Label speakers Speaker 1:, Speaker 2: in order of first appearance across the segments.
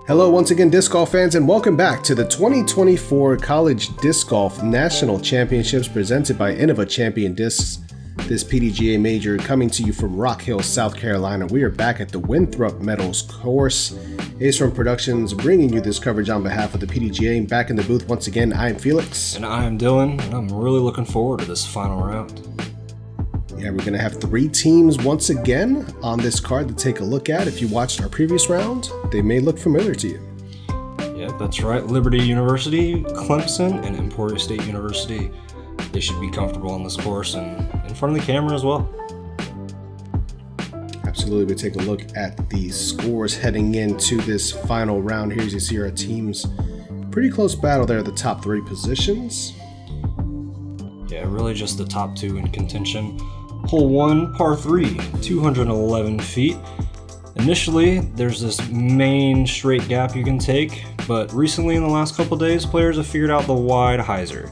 Speaker 1: Hello once again, disc golf fans, and welcome back to the 2024 College Disc Golf National Championships presented by Innova Champion Discs. This PDGA major coming to you from Rock Hill, South Carolina. We are back at the Winthrop Meadows course. Ace Run Productions bringing you this coverage on behalf of the PDGA. Back in the booth once again, I'm Felix.
Speaker 2: And I'm Dillon, and I'm really looking forward to this final round.
Speaker 1: Yeah, we're going to have three teams once again on this card to take a look at. If you watched our previous round, they may look familiar to you.
Speaker 2: Yeah, that's right. Liberty University, Clemson, and Emporia State University. They should be comfortable on this course and in front of the camera as well.
Speaker 1: Absolutely. We'll take a look at the scores heading into this final round. Here you see our teams. Pretty close battle there at the top three positions.
Speaker 2: Yeah, really just the top two in contention. Hole 1, par 3, 211 feet. Initially, there's this main straight gap you can take, but recently in the last couple days, players have figured out the wide hyzer.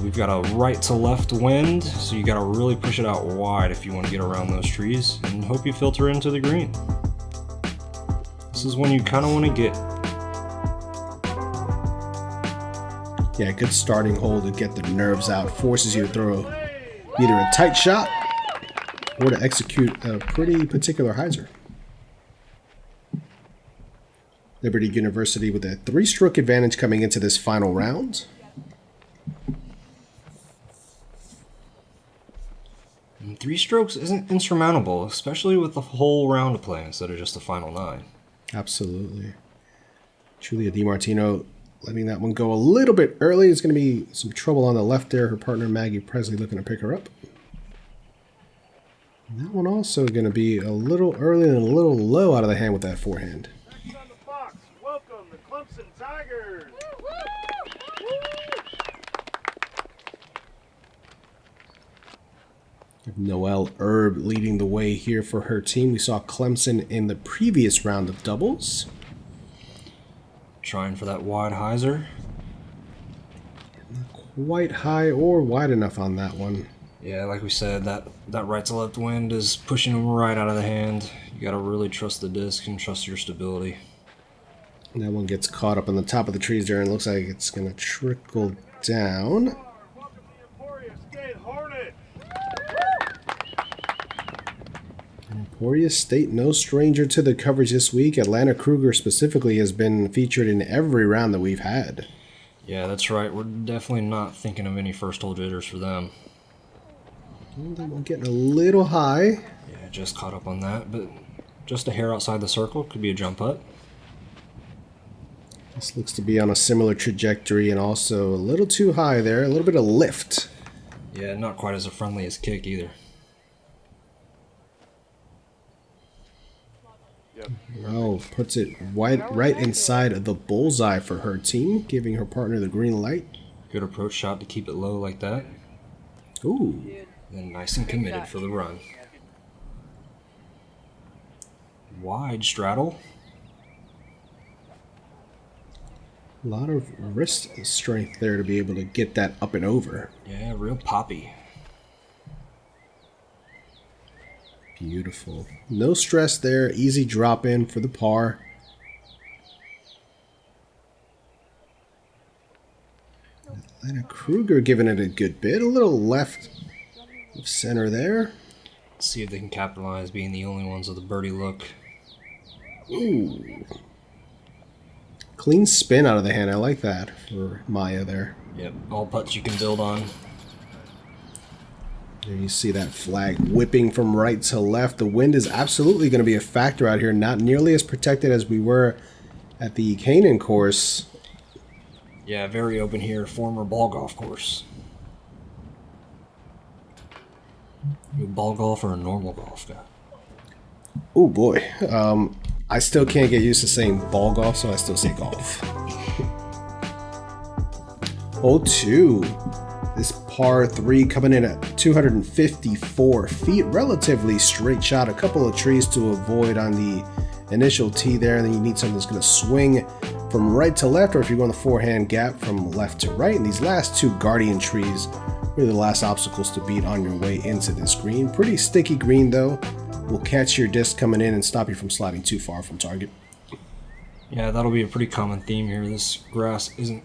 Speaker 2: We've got a right to left wind, so you gotta really push it out wide if you want to get around those trees and hope you filter into the green. This is when you kind of want to get.
Speaker 1: Yeah, good starting hole to get the nerves out. Forces you to throw either a tight shot or to execute a pretty particular hyzer. Liberty University with a 3-stroke advantage coming into this final round.
Speaker 2: And 3 strokes isn't insurmountable, especially with the whole round to play instead of just the final 9.
Speaker 1: Absolutely. Julia Dimartino letting that one go a little bit early. There's going to be some trouble on the left there. Her partner Maggie Presley looking to pick her up. And that one also going to be a little early and a little low out of the hand with that forehand.
Speaker 3: Next on the box, welcome the Clemson Tigers.
Speaker 1: Noelle Erb leading the way here for her team. We saw Clemson in the previous round of doubles.
Speaker 2: Trying for that wide hyzer.
Speaker 1: Not quite high or wide enough on that one.
Speaker 2: Yeah, like we said, that right to left wind is pushing them right out of the hand. You gotta really trust the disc and trust your stability.
Speaker 1: And that one gets caught up on the top of the trees there, and it looks like it's gonna trickle down.
Speaker 3: Welcome to Emporia State Hornet.
Speaker 1: Emporia State, no stranger to the coverage this week. Atlanta Krueger specifically has been featured in every round that we've had.
Speaker 2: Yeah, that's right. We're definitely not thinking of any first hole jitters for them.
Speaker 1: That one getting a little high.
Speaker 2: Yeah, just caught up on that, but just a hair outside the circle. Could be a jump putt.
Speaker 1: This looks to be on a similar trajectory and also a little too high there. A little bit of lift.
Speaker 2: Yeah, not quite as friendly as kick either.
Speaker 1: Oh, puts it right inside of the bullseye for her team, giving her partner the green light.
Speaker 2: Good approach shot to keep it low like that.
Speaker 1: Ooh.
Speaker 2: And nice and committed for the run. Wide straddle.
Speaker 1: A lot of wrist strength there to be able to get that up and over.
Speaker 2: Yeah, real poppy.
Speaker 1: Beautiful. No stress there. Easy drop in for the par. Atlanta Krueger giving it a good bit. A little left of center there.
Speaker 2: Let's see if they can capitalize being the only ones with a birdie look.
Speaker 1: Ooh. Clean spin out of the hand. I like that for Maya there.
Speaker 2: Yep, all putts you can build on.
Speaker 1: There you see that flag whipping from right to left. The wind is absolutely going to be a factor out here. Not nearly as protected as we were at the Canaan course.
Speaker 2: Yeah, very open here. Former ball golf course. You a ball golf or a normal golf guy?
Speaker 1: Oh boy. I still can't get used to saying ball golf, so I still say golf. Hole 2. This par 3 coming in at 254 feet. Relatively straight shot. A couple of trees to avoid on the initial tee there. And then you need something that's going to swing from right to left, or if you're going the forehand gap from left to right. And these last two guardian trees really the last obstacles to beat on your way into this green. Pretty sticky green though. Will catch your disc coming in and stop you from sliding too far from target.
Speaker 2: Yeah, that'll be a pretty common theme here. This grass isn't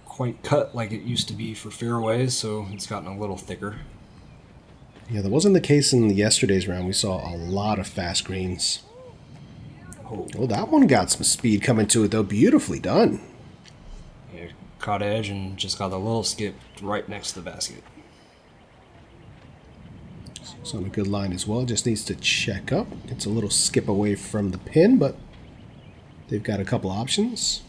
Speaker 2: quite cut like it used to be for fairways, so it's gotten a little thicker.
Speaker 1: Yeah, that wasn't the case in yesterday's round. We saw a lot of fast greens. Oh, that one got some speed coming to it, though. Beautifully done.
Speaker 2: Yeah, caught edge and just got a little skip right next to the basket.
Speaker 1: It's on a good line as well. Just needs to check up. It's a little skip away from the pin, but they've got a couple options.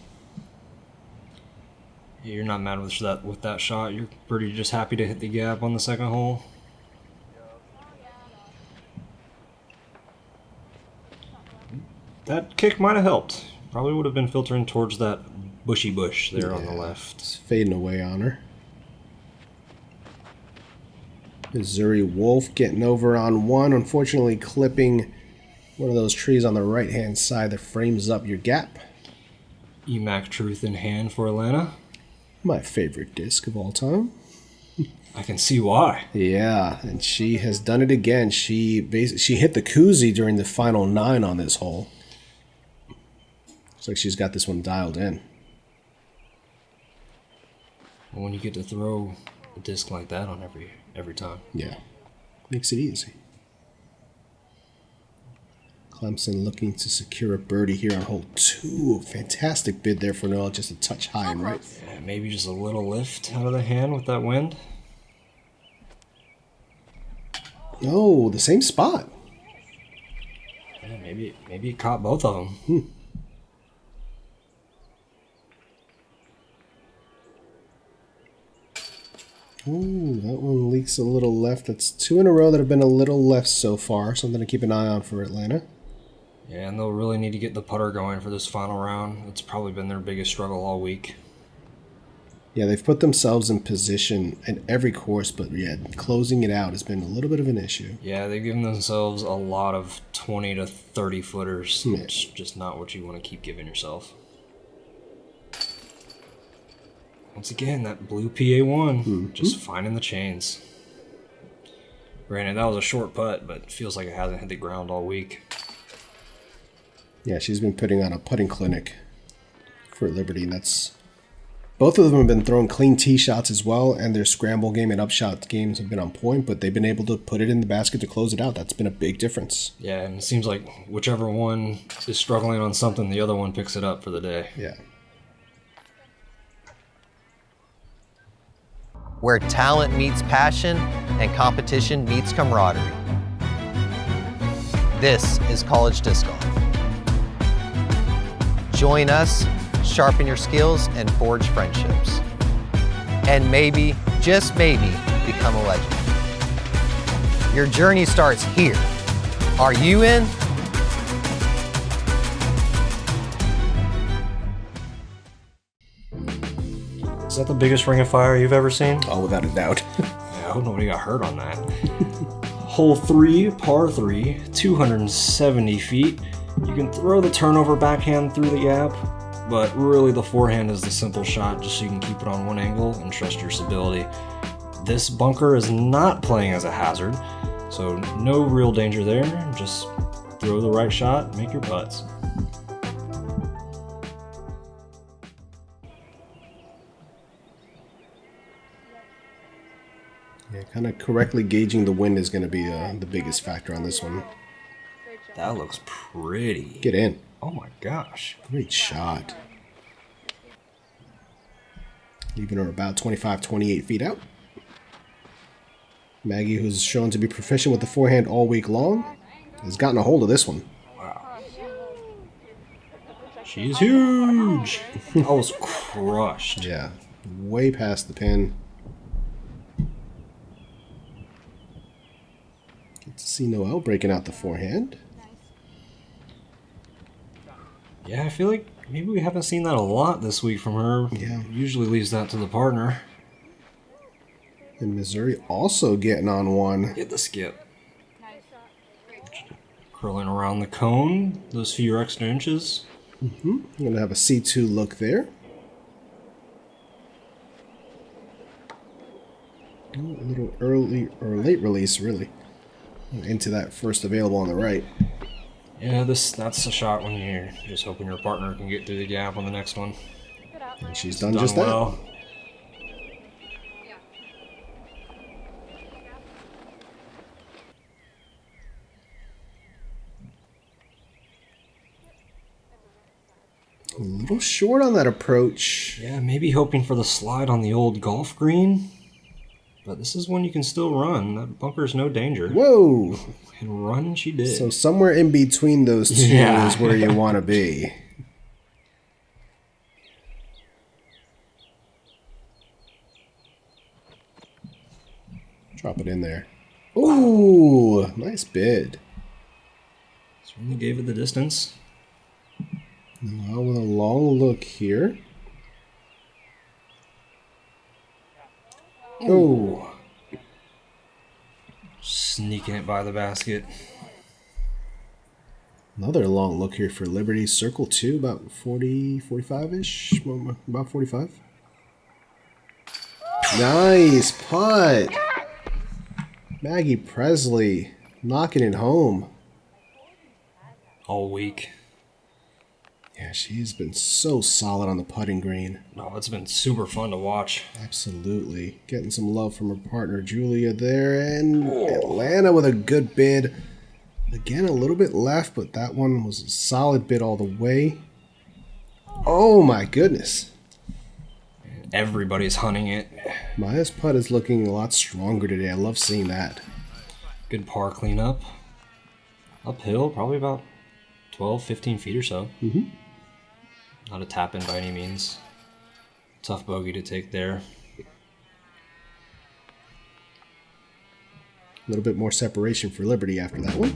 Speaker 2: Yeah, you're not mad with that shot. You're pretty just happy to hit the gap on the second hole. That kick might have helped. Probably would have been filtering towards that bushy bush there on the left.
Speaker 1: It's fading away on her. Missoury Wolff getting over on one. Unfortunately, clipping one of those trees on the right-hand side that frames up your gap.
Speaker 2: EMAC Truth in hand for Atlanta.
Speaker 1: My favorite disc of all time.
Speaker 2: I can see why.
Speaker 1: Yeah, and she has done it again. She hit the koozie during the final 9 on this hole. Looks like she's got this one dialed in.
Speaker 2: Well, when you get to throw a disc like that on every time.
Speaker 1: Yeah, makes it easy. Clemson looking to secure a birdie here on hole 2. Fantastic bid there for Noelle, just a touch high and right.
Speaker 2: Yeah, maybe just a little lift out of the hand with that wind.
Speaker 1: Oh, the same spot.
Speaker 2: Yeah, maybe it caught both of them.
Speaker 1: Ooh, that one leaks a little left. That's 2 in a row that have been a little left so far. Something to keep an eye on for Atlanta.
Speaker 2: Yeah, and they'll really need to get the putter going for this final round. It's probably been their biggest struggle all week.
Speaker 1: Yeah, they've put themselves in position in every course, but yeah, closing it out has been a little bit of an issue.
Speaker 2: Yeah, they've given themselves a lot of 20 to 30 footers.
Speaker 1: Yeah.
Speaker 2: It's just not what you want to keep giving yourself. Once again, that blue PA1, just finding the chains. Granted, that was a short putt, but it feels like it hasn't hit the ground all week.
Speaker 1: Yeah, she's been putting on a putting clinic for Liberty, and that's... Both of them have been throwing clean tee shots as well, and their scramble game and upshot games have been on point, but they've been able to put it in the basket to close it out. That's been a big difference.
Speaker 2: Yeah, and it seems like whichever one is struggling on something, the other one picks it up for the day.
Speaker 1: Yeah.
Speaker 4: Where talent meets passion and competition meets camaraderie. This is College Disc Golf. Join us, sharpen your skills, and forge friendships. And maybe, just maybe, become a legend. Your journey starts here. Are you in?
Speaker 2: Is that the biggest ring of fire you've ever seen?
Speaker 1: Oh, without a doubt.
Speaker 2: Yeah, I hope nobody got hurt on that. Hole 3, par 3, 270 feet. You can throw the turnover backhand through the gap, but really the forehand is the simple shot just so you can keep it on one angle and trust your stability. This bunker is not playing as a hazard, so no real danger there. Just throw the right shot, make your putts.
Speaker 1: Yeah, kind of correctly gauging the wind is going to be the biggest factor on this one.
Speaker 2: That looks pretty.
Speaker 1: Get in.
Speaker 2: Oh my gosh.
Speaker 1: Great shot. Leaving her about 25, 28 feet out. Maggie, who's shown to be proficient with the forehand all week long, has gotten a hold of this one.
Speaker 2: Wow. She's huge. I was crushed.
Speaker 1: Yeah, way past the pin. Get to see Noelle breaking out the forehand.
Speaker 2: Yeah, I feel like maybe we haven't seen that a lot this week from her.
Speaker 1: Yeah.
Speaker 2: Usually leaves that to the partner.
Speaker 1: And Missoury also getting on one.
Speaker 2: Get the skip. Curling around the cone, those few extra inches.
Speaker 1: I'm going to have a C2 look there. A little early or late release, really. Into that first available on the right.
Speaker 2: Yeah, that's a shot when you're just hoping your partner can get through the gap on the next one.
Speaker 1: And she's done just that.
Speaker 2: Well.
Speaker 1: A little short on that approach.
Speaker 2: Yeah, maybe hoping for the slide on the old golf green. But this is one you can still run. That bunker's no danger.
Speaker 1: Whoa!
Speaker 2: And run she did.
Speaker 1: So somewhere in between those two is where you want to be. Drop it in there. Ooh, nice bid.
Speaker 2: Certainly gave it the distance.
Speaker 1: Noelle with a long look here. Oh.
Speaker 2: Sneaking it by the basket.
Speaker 1: Another long look here for Liberty. Circle 2, about 40, 45-ish. About 45. Nice putt. Maggie Presley knocking it home.
Speaker 2: All week.
Speaker 1: Yeah, she's been so solid on the putting green.
Speaker 2: Oh, it's been super fun to watch.
Speaker 1: Absolutely. Getting some love from her partner, Julia, there. And Atlanta with a good bid. Again, a little bit left, but that one was a solid bid all the way. Oh, my goodness.
Speaker 2: Everybody's hunting it.
Speaker 1: Maya's putt is looking a lot stronger today. I love seeing that.
Speaker 2: Good par cleanup. Uphill, probably about 12, 15 feet or so.
Speaker 1: Mm-hmm.
Speaker 2: Not a tap-in by any means. Tough bogey to take there.
Speaker 1: A little bit more separation for Liberty after that one.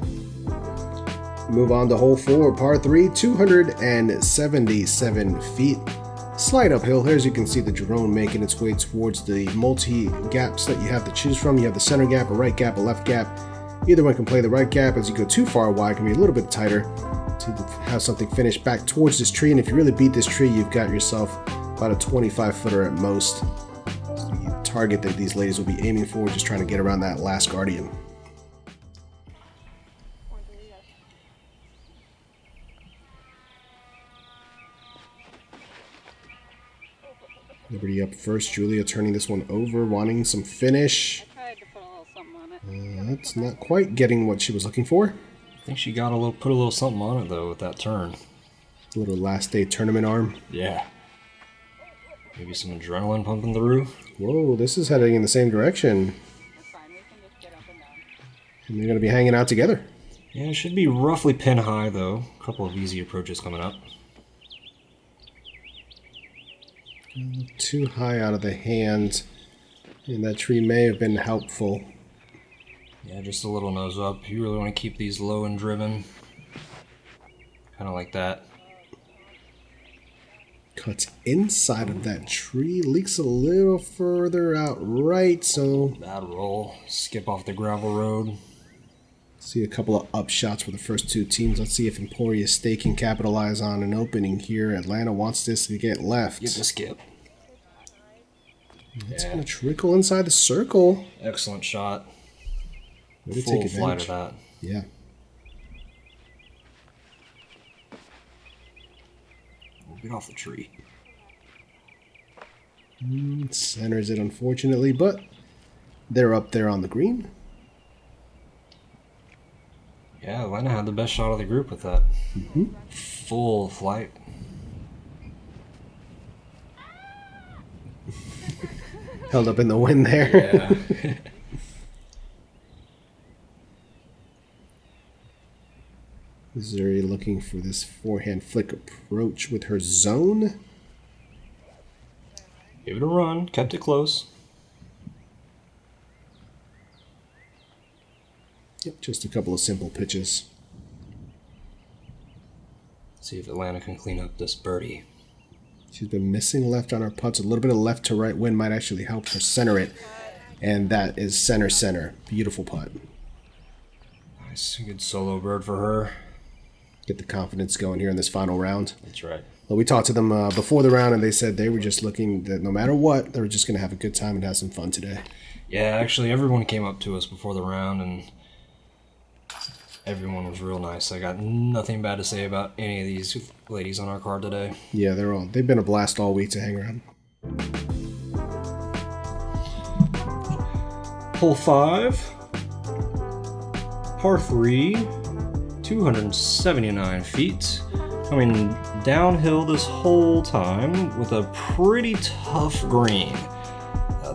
Speaker 1: Move on to hole 4, par 3, 277 feet. Slight uphill here, as you can see the drone making its way towards the multi-gaps that you have to choose from. You have the center gap, a right gap, a left gap. Either one can play the right gap. As you go too far wide, it can be a little bit tighter to have something finish back towards this tree. And if you really beat this tree, you've got yourself about a 25-footer at most. So the target that these ladies will be aiming for, just trying to get around that last guardian. Liberty up first. Julia turning this one over, wanting some finish.
Speaker 5: I tried to put a little something on it.
Speaker 1: That's not quite getting what she was looking for.
Speaker 2: I think she got put a little something on it though with that turn.
Speaker 1: A little last day tournament arm.
Speaker 2: Yeah. Maybe some adrenaline pumping through.
Speaker 1: Whoa, this is heading in the same direction.
Speaker 5: It's fine, we can just get up and down.
Speaker 1: And they're going to be hanging out together.
Speaker 2: Yeah, it should be roughly pin high though. A couple of easy approaches coming up.
Speaker 1: Too high out of the hand. And that tree may have been helpful.
Speaker 2: Yeah, just a little nose up. You really want to keep these low and driven. Kind of like that.
Speaker 1: Cuts inside of that tree. Leaks a little further out right, so...
Speaker 2: Bad roll. Skip off the gravel road.
Speaker 1: See a couple of up shots for the first two teams. Let's see if Emporia State can capitalize on an opening here. Atlanta wants this to get left.
Speaker 2: Get the skip.
Speaker 1: It's going to trickle inside the circle.
Speaker 2: Excellent shot.
Speaker 1: Way to
Speaker 2: Full
Speaker 1: take
Speaker 2: flight
Speaker 1: advantage.
Speaker 2: of that.
Speaker 1: Yeah.
Speaker 2: We'll get off the tree.
Speaker 1: Centers it, unfortunately, but they're up there on the green.
Speaker 2: Yeah, Atlanta had the best shot of the group with that.
Speaker 1: Mm-hmm.
Speaker 2: Full flight.
Speaker 1: Held up in the wind there.
Speaker 2: Yeah.
Speaker 1: Missoury looking for this forehand flick approach with her zone.
Speaker 2: Gave it a run. Kept it close.
Speaker 1: Yep, just a couple of simple pitches.
Speaker 2: See if Atlanta can clean up this birdie.
Speaker 1: She's been missing left on her putts. A little bit of left to right wind might actually help her center it. And that is center. Beautiful putt.
Speaker 2: Nice. Good solo bird for her.
Speaker 1: Get the confidence going here in this final round.
Speaker 2: That's right.
Speaker 1: Well, we talked to them before the round, and they said they were just looking that no matter what, they were just going to have a good time and have some fun today.
Speaker 2: Yeah, actually, everyone came up to us before the round and Everyone was real nice. I got nothing bad to say about any of these ladies on our card today.
Speaker 1: Yeah, they've been a blast all week to hang around.
Speaker 2: Hole 5, par 3, 279 feet. Coming downhill this whole time with a pretty tough green.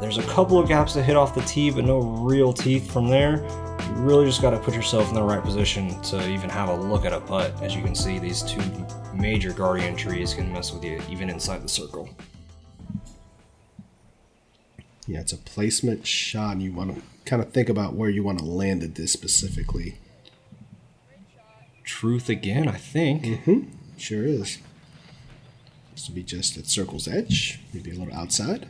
Speaker 2: There's a couple of gaps to hit off the tee, but no real teeth from there. You really just got to put yourself in the right position to even have a look at a putt. As you can see, these two major guardian trees can mess with you even inside the circle.
Speaker 1: Yeah, it's a placement shot, and you want to kind of think about where you want to land at this specifically.
Speaker 2: Truth again, I think.
Speaker 1: Mm-hmm. Sure is. This will be just at circle's edge, maybe a little outside.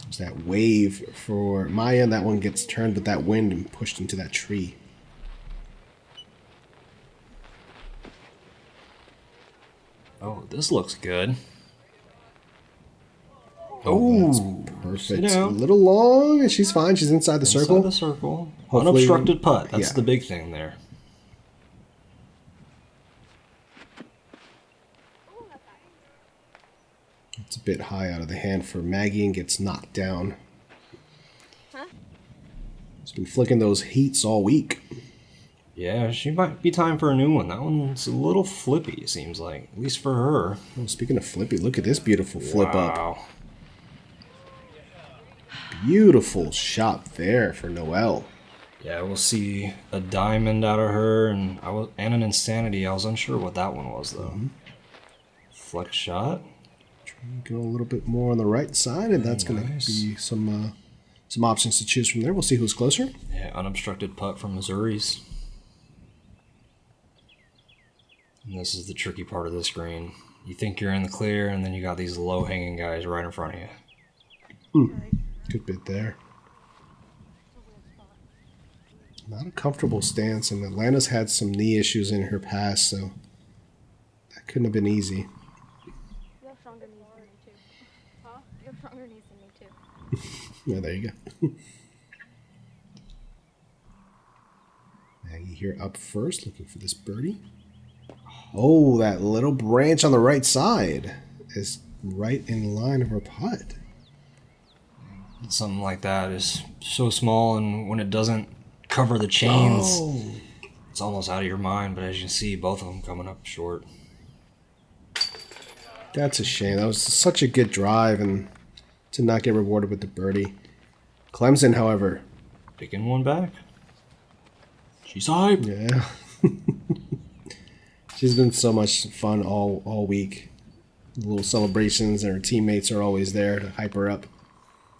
Speaker 1: There's that wave for my end. That one gets turned with that wind and pushed into that tree.
Speaker 2: Oh, this looks good.
Speaker 1: Oh, that's perfect. A little long, and she's fine. She's inside the circle.
Speaker 2: Inside the circle.
Speaker 1: Hopefully,
Speaker 2: unobstructed putt. That's
Speaker 1: yeah.
Speaker 2: the big thing there.
Speaker 1: It's a bit high out of the hand for Maggie and gets knocked down. She's been flicking those heats all week.
Speaker 2: Yeah, she might be time for a new one. That one's a little flippy, it seems like. At least for her.
Speaker 1: Oh, speaking of flippy, look at this beautiful flip up. Beautiful shot there for Noelle.
Speaker 2: Yeah, we'll see a diamond out of her and an insanity. I was unsure what that one was, though. Flex shot.
Speaker 1: Go a little bit more on the right side, and that's going to be some options to choose from there. We'll see who's closer.
Speaker 2: Yeah, unobstructed putt from Missoury's. And this is the tricky part of this green. You think you're in the clear, and then you got these low-hanging guys right in front of you.
Speaker 1: Good bit there. Not a comfortable stance, and Atlanta's had some knee issues in her past, so that couldn't have been easy.
Speaker 6: You have stronger knees than me, too. Huh? You have stronger knees than me, too.
Speaker 1: Yeah, there you go. Maggie here up first, looking for this birdie. Oh, that little branch on the right side is right in line of her putt.
Speaker 2: Something like that is so small, and when it doesn't cover the chains, it's almost out of your mind. But as you can see, both of them coming up short.
Speaker 1: That's a shame. That was such a good drive, and to not get rewarded with the birdie. Clemson, however,
Speaker 2: picking one back. She's hype.
Speaker 1: Yeah. She's been so much fun all week. The little celebrations, and her teammates are always there to hype her up.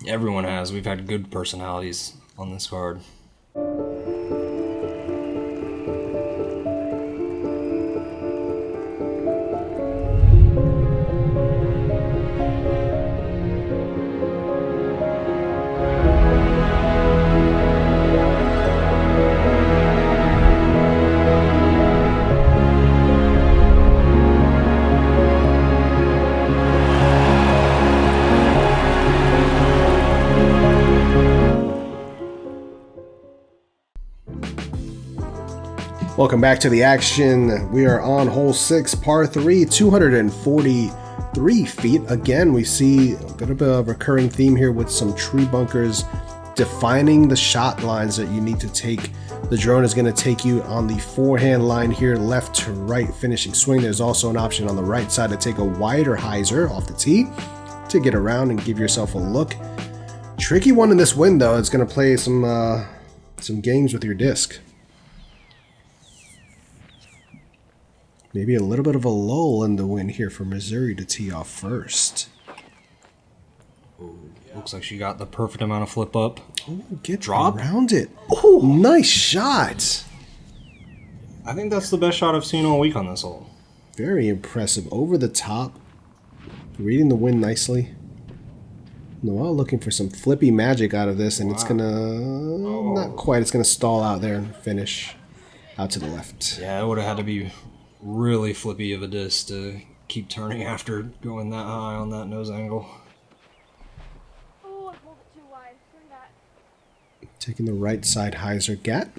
Speaker 2: Everyone has. We've had good personalities on this card.
Speaker 1: Welcome back to the action. We are on hole 6, par 3, 243 feet. Again, we see a bit of a recurring theme here with some tree bunkers defining the shot lines that you need to take. The drone is going to take you on the forehand line here, left to right finishing swing. There's also an option on the right side to take a wider hyzer off the tee to get around and give yourself a look. Tricky one in this wind, though. It's going to play some games with your disc. Maybe a little bit of a lull in the wind here for Missoury to tee off first.
Speaker 2: Ooh, looks like she got the perfect amount of flip up.
Speaker 1: Oh, get
Speaker 2: drop
Speaker 1: around it. Oh, nice shot.
Speaker 2: I think that's the best shot I've seen all week on this hole.
Speaker 1: Very impressive. Over the top. Reading the wind nicely. Noelle looking for some flippy magic out of this, and it's going to... Not quite. It's going to stall out there and finish out to the left.
Speaker 2: Yeah, it would have had to be really flippy of a disc to keep turning after going that high on that nose angle.
Speaker 6: Oh, I pulled it too wide. Turn that.
Speaker 1: Taking the right side hyzer gap.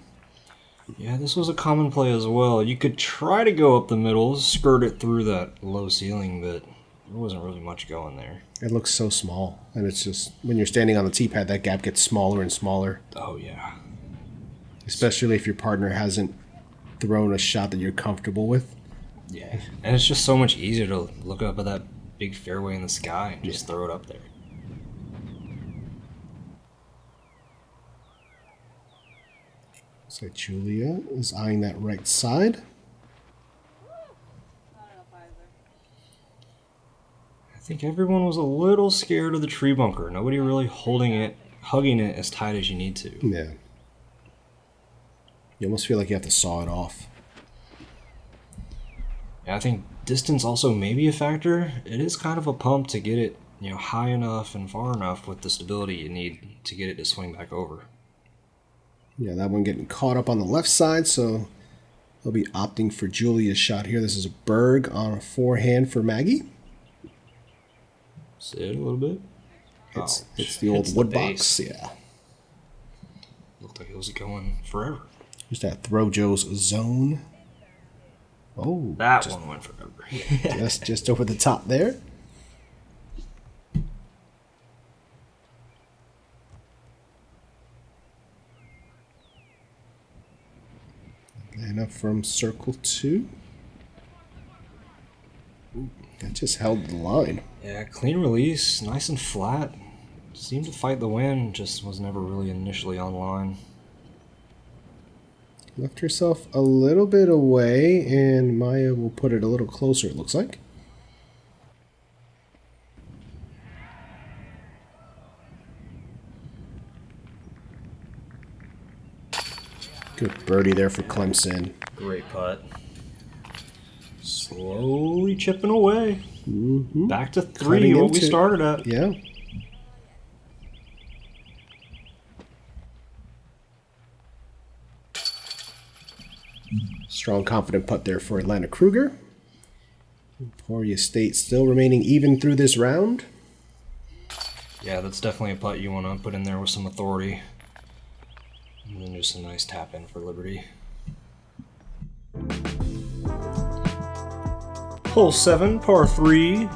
Speaker 2: Yeah, this was a common play as well. You could try to go up the middle, skirt it through that low ceiling, but there wasn't really much going there.
Speaker 1: It looks so small, and it's just when you're standing on the tee pad, that gap gets smaller and smaller.
Speaker 2: Oh, yeah.
Speaker 1: Especially if your partner hasn't thrown a shot that you're comfortable with.
Speaker 2: Yeah, and it's just so much easier to look up at that big fairway in the sky and just throw it up there.
Speaker 1: So Julia is eyeing that right side.
Speaker 2: I think everyone was a little scared of the tree bunker. Nobody really hugging it as tight as you need to.
Speaker 1: Yeah. You almost feel like you have to saw it off.
Speaker 2: Yeah, I think distance also may be a factor. It is kind of a pump to get it, high enough and far enough with the stability you need to get it to swing back over.
Speaker 1: Yeah, that one getting caught up on the left side, so they'll be opting for Julia's shot here. This is a Berg on a forehand for Maggie.
Speaker 2: Sit a little bit.
Speaker 1: It's the old wood box, yeah.
Speaker 2: Looked like it was going forever.
Speaker 1: Just that throw Joe's zone. Oh,
Speaker 2: that one went forever.
Speaker 1: just over the top there. And up from circle 2. Ooh, that just held the line.
Speaker 2: Yeah, clean release, nice and flat. Seemed to fight the wind, just was never really initially on line.
Speaker 1: Left herself a little bit away, and Maya will put it a little closer, it looks like. Good birdie there for Clemson.
Speaker 2: Great putt. Slowly chipping away.
Speaker 1: Mm-hmm.
Speaker 2: Back to 3, what we started at.
Speaker 1: Yeah. Strong, confident putt there for Atlanta Krueger. Emporia State still remaining even through this round.
Speaker 2: Yeah, that's definitely a putt you want to put in there with some authority. And then just a nice tap in for Liberty. Hole 7, par 3,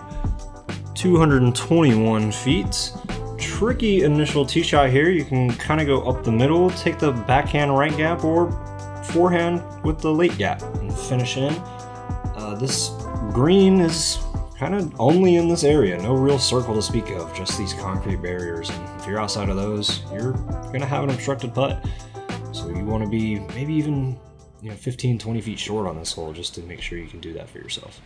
Speaker 2: 221 feet. Tricky initial tee shot here. You can kind of go up the middle, take the backhand right gap, or forehand with the late gap and finish in. This green is kind of only in this area. No real circle to speak of, just these concrete barriers. And if you're outside of those, you're going to have an obstructed putt. So you want to be maybe even 15, 20 feet short on this hole just to make sure you can do that for yourself.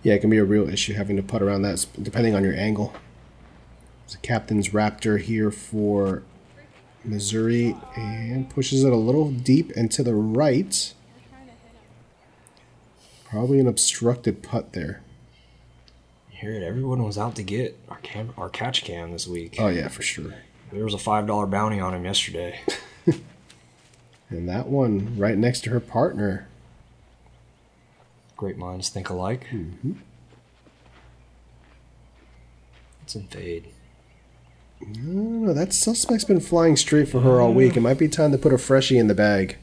Speaker 1: Yeah, it can be a real issue having to putt around that, depending on your angle. There's a captain's Raptor here for Missoury, and pushes it a little deep and to the right. Probably an obstructed putt there.
Speaker 2: You hear it, everyone was out to get our catch cam this week.
Speaker 1: Oh yeah, for sure.
Speaker 2: There was a $5 bounty on him yesterday.
Speaker 1: And that one right next to her partner.
Speaker 2: Great minds think alike.
Speaker 1: Mm-hmm.
Speaker 2: It's in fade.
Speaker 1: No, that suspect's been flying straight for her all week. It might be time to put a freshie in the bag.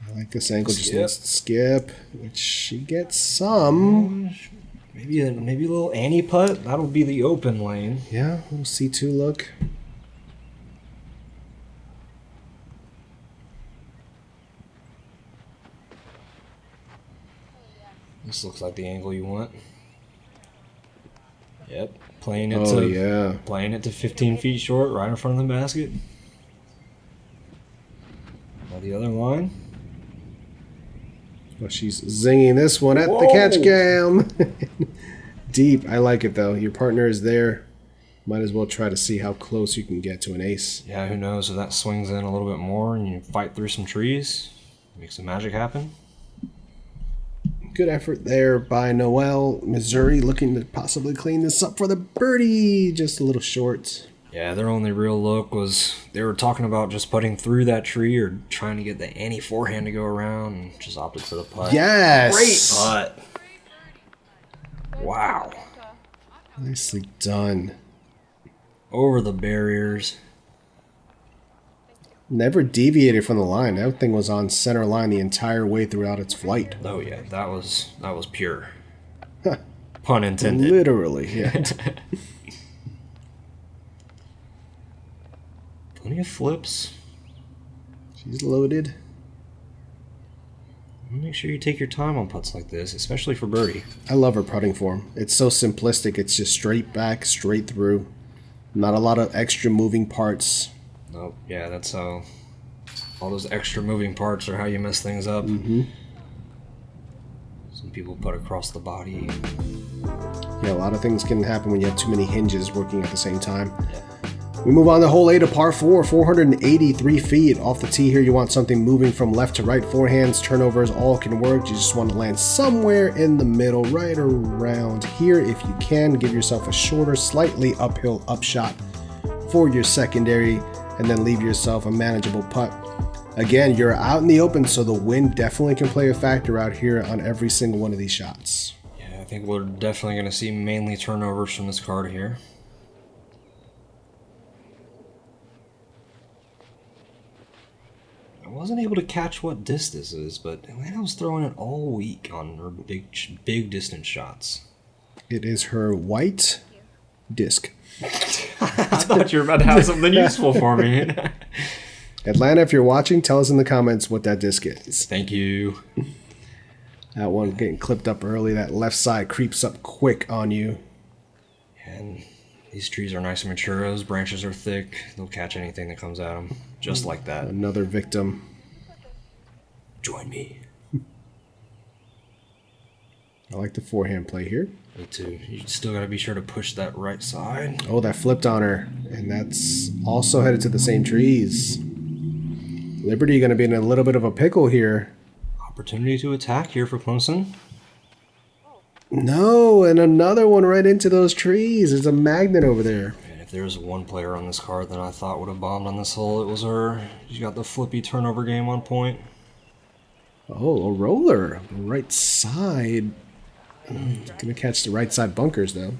Speaker 1: I like this angle. Just needs to skip, which she gets some.
Speaker 2: Maybe a little Annie putt. That'll be the open lane.
Speaker 1: Yeah, a little C2 look.
Speaker 2: This looks like the angle you want. Yep, playing it to 15 feet short, right in front of the basket. Now the other line.
Speaker 1: Well, she's zinging this one at the catch cam. Deep. I like it, though. Your partner is there. Might as well try to see how close you can get to an ace.
Speaker 2: Yeah, who knows if that swings in a little bit more and you fight through some trees, make some magic happen.
Speaker 1: Good effort there by Noelle. Missoury looking to possibly clean this up for the birdie. Just a little short.
Speaker 2: Yeah, their only real look was they were talking about just putting through that tree or trying to get the Annie forehand to go around and just opted for the putt.
Speaker 1: Yes!
Speaker 2: Great putt. Wow.
Speaker 1: Nicely done.
Speaker 2: Over the barriers.
Speaker 1: Never deviated from the line. That thing was on center line the entire way throughout its flight.
Speaker 2: Oh yeah, that was pure. Pun intended.
Speaker 1: Literally, yeah.
Speaker 2: Plenty of flips.
Speaker 1: She's loaded.
Speaker 2: Make sure you take your time on putts like this, especially for birdie.
Speaker 1: I love her putting form. It's so simplistic. It's just straight back, straight through. Not a lot of extra moving parts.
Speaker 2: Oh, yeah, that's how... all those extra moving parts are how you mess things up.
Speaker 1: Mm-hmm.
Speaker 2: Some people put across the body.
Speaker 1: Yeah, a lot of things can happen when you have too many hinges working at the same time.
Speaker 2: Yeah.
Speaker 1: We move on to hole 8 of par 4, 483 feet. Off the tee here, you want something moving from left to right. Forehands, turnovers, all can work. You just want to land somewhere in the middle, right around here. If you can, give yourself a shorter, slightly uphill upshot for your secondary, and then leave yourself a manageable putt. Again, you're out in the open, so the wind definitely can play a factor out here on every single one of these shots.
Speaker 2: Yeah, I think we're definitely going to see mainly turnovers from this card here. I wasn't able to catch what disc this is, but Atlanta was throwing it all week on her big distance shots.
Speaker 1: It is her white disc.
Speaker 2: I thought you were about to have something useful for me.
Speaker 1: Atlanta, if you're watching, tell us in the comments what that disc is.
Speaker 2: Thank you.
Speaker 1: That one getting clipped up early. That left side creeps up quick on you.
Speaker 2: And these trees are nice and mature. Those branches are thick. They'll catch anything that comes at them. Just like that.
Speaker 1: Another victim.
Speaker 2: Join me.
Speaker 1: I like the forehand play here.
Speaker 2: Me too. You still got to be sure to push that right side.
Speaker 1: Oh, that flipped on her. And that's also headed to the same trees. Liberty going to be in a little bit of a pickle here.
Speaker 2: Opportunity to attack here for Clemson.
Speaker 1: No, and another one right into those trees. There's a magnet over there.
Speaker 2: And if there's one player on this card that I thought would have bombed on this hole, it was her. She got the flippy turnover game on point.
Speaker 1: Oh, a roller. Right side. Gonna catch the right side bunkers, though.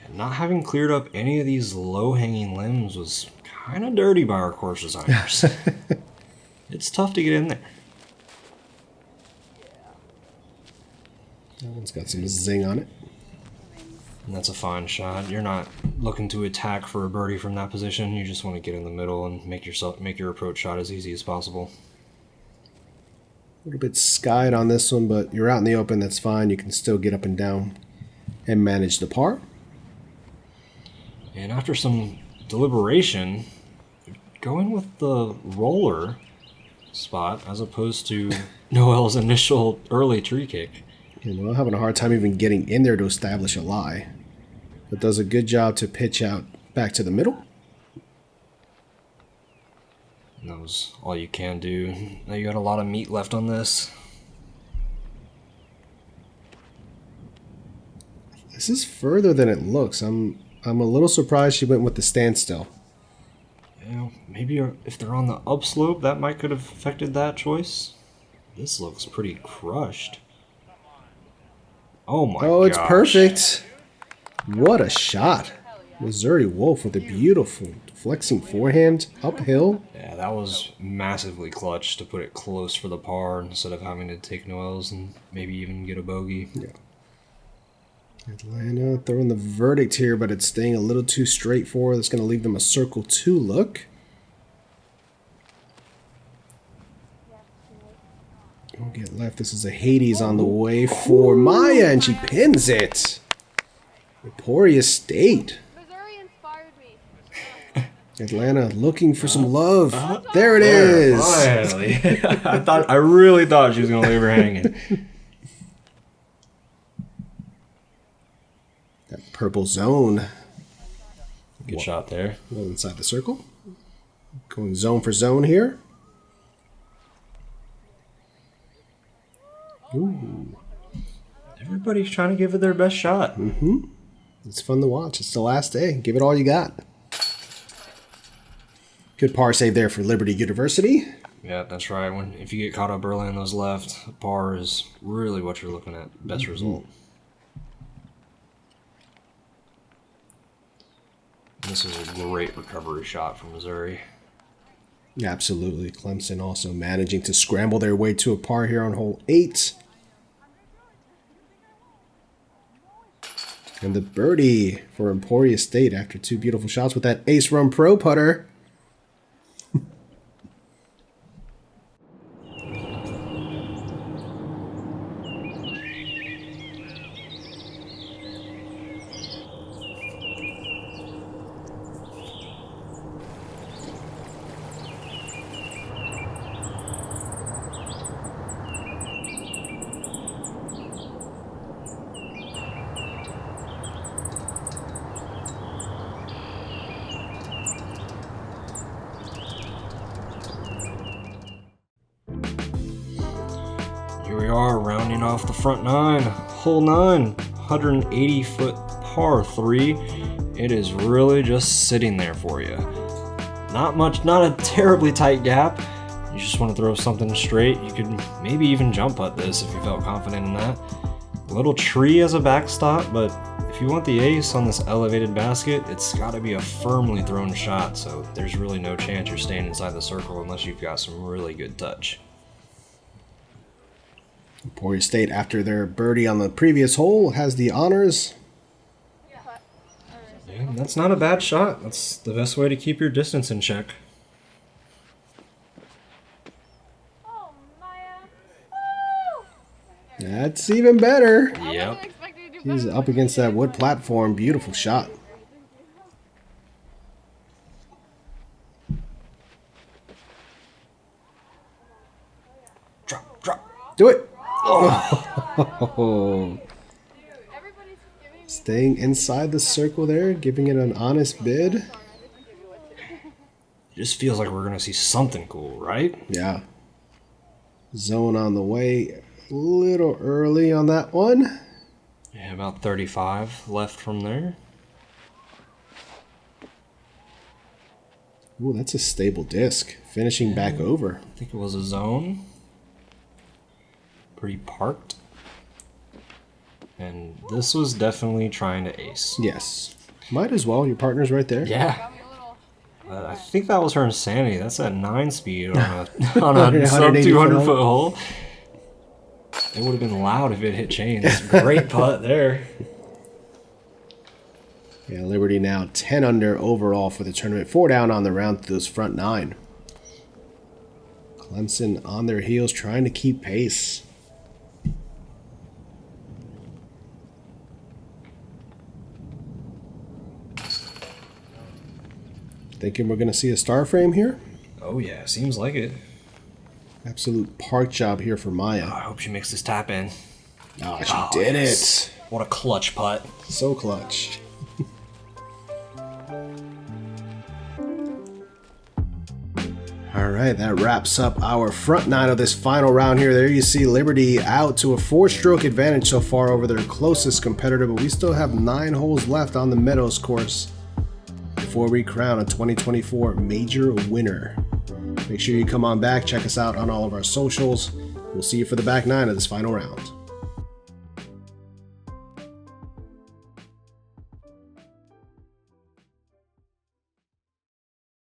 Speaker 2: And not having cleared up any of these low-hanging limbs was kind of dirty by our course designers. It's tough to get in there.
Speaker 1: That one's got some zing on it.
Speaker 2: And that's a fine shot. You're not looking to attack for a birdie from that position. You just want to get in the middle and make your approach shot as easy as possible.
Speaker 1: A little bit skied on this one, but you're out in the open. That's fine. You can still get up and down and manage the par.
Speaker 2: And after some deliberation, going with the roller spot as opposed to Noelle's initial early tree kick.
Speaker 1: You know, having a hard time even getting in there to establish a lie. But does a good job to pitch out back to the middle.
Speaker 2: And that was all you can do. Now you got a lot of meat left on this.
Speaker 1: This is further than it looks. I'm a little surprised she went with the standstill.
Speaker 2: You know, maybe if they're on the upslope, that might could have affected that choice. This looks pretty crushed. Oh my god.
Speaker 1: Oh, it's perfect. What a shot. Missoury Wolff with a beautiful flexing forehand uphill.
Speaker 2: Yeah, that was massively clutch to put it close for the par instead of having to take Noelle's and maybe even get a bogey.
Speaker 1: Yeah. Atlanta throwing the verdict here, but it's staying a little too straight for her. That's going to leave them a circle 2 look. Don't get left. This is a Hades on the way for Maya, and she pins it. Emporia State.
Speaker 6: Missoury inspired me.
Speaker 1: Atlanta looking for some love. There it is.
Speaker 2: Finally. I really thought she was gonna leave her hanging.
Speaker 1: That purple zone.
Speaker 2: Good shot there.
Speaker 1: Well inside the circle. Going zone for zone here. Ooh.
Speaker 2: Everybody's trying to give it their best shot.
Speaker 1: Mm-hmm. It's fun to watch. It's the last day. Give it all you got. Good par save there for Liberty University.
Speaker 2: Yeah, that's right. If you get caught up early on those left, par is really what you're looking at. Best result. This was a great recovery shot from Missoury.
Speaker 1: Absolutely. Clemson also managing to scramble their way to a par here on hole 8. And the birdie for Emporia State after 2 beautiful shots with that Ace Run Pro putter.
Speaker 2: Here we are, rounding off the front 9. Hole 9, 180-foot par 3. It is really just sitting there for you. Not a terribly tight gap. You just want to throw something straight. You could maybe even jump putt this if you felt confident in that. A little tree as a backstop, but if you want the ace on this elevated basket, it's got to be a firmly thrown shot, so there's really no chance you're staying inside the circle unless you've got some really good touch.
Speaker 1: Emporia State, after their birdie on the previous hole, has the honors.
Speaker 2: Yeah, that's not a bad shot. That's the best way to keep your distance in check.
Speaker 6: Oh, Maya.
Speaker 1: That's even better.
Speaker 2: Yep.
Speaker 1: He's up against that wood platform. Beautiful shot.
Speaker 2: Drop.
Speaker 1: Do it. Oh. Staying inside the circle there, giving it an honest bid.
Speaker 2: It just feels like we're going to see something cool, right?
Speaker 1: Yeah. Zone on the way. A little early on that one.
Speaker 2: Yeah, about 35 left from there.
Speaker 1: Ooh, that's a stable disc. Finishing back over.
Speaker 2: I think it was a zone. Pretty parked. And this was definitely trying to ace.
Speaker 1: Yes. Might as well. Your partner's right there.
Speaker 2: Yeah. I think that was her insanity. That's at 9 speed on a sub 200 foot hole. It would have been loud if it hit chains. Great putt there.
Speaker 1: Yeah, Liberty now 10 under overall for the tournament. 4 down on the round to those front 9. Clemson on their heels trying to keep pace. Thinking we're going to see a star frame here?
Speaker 2: Oh yeah, seems like it.
Speaker 1: Absolute park job here for Maya.
Speaker 2: I hope she makes this tap in.
Speaker 1: Oh, she did
Speaker 2: yes.
Speaker 1: it.
Speaker 2: What a clutch putt.
Speaker 1: So clutch. All right, that wraps up our front 9 of this final round here. There you see Liberty out to a 4-stroke advantage so far over their closest competitor, but we still have 9 holes left on the Meadows course before we crown a 2024 major winner. Make sure you come on back, check us out on all of our socials. We'll see you for the back 9 of this final round.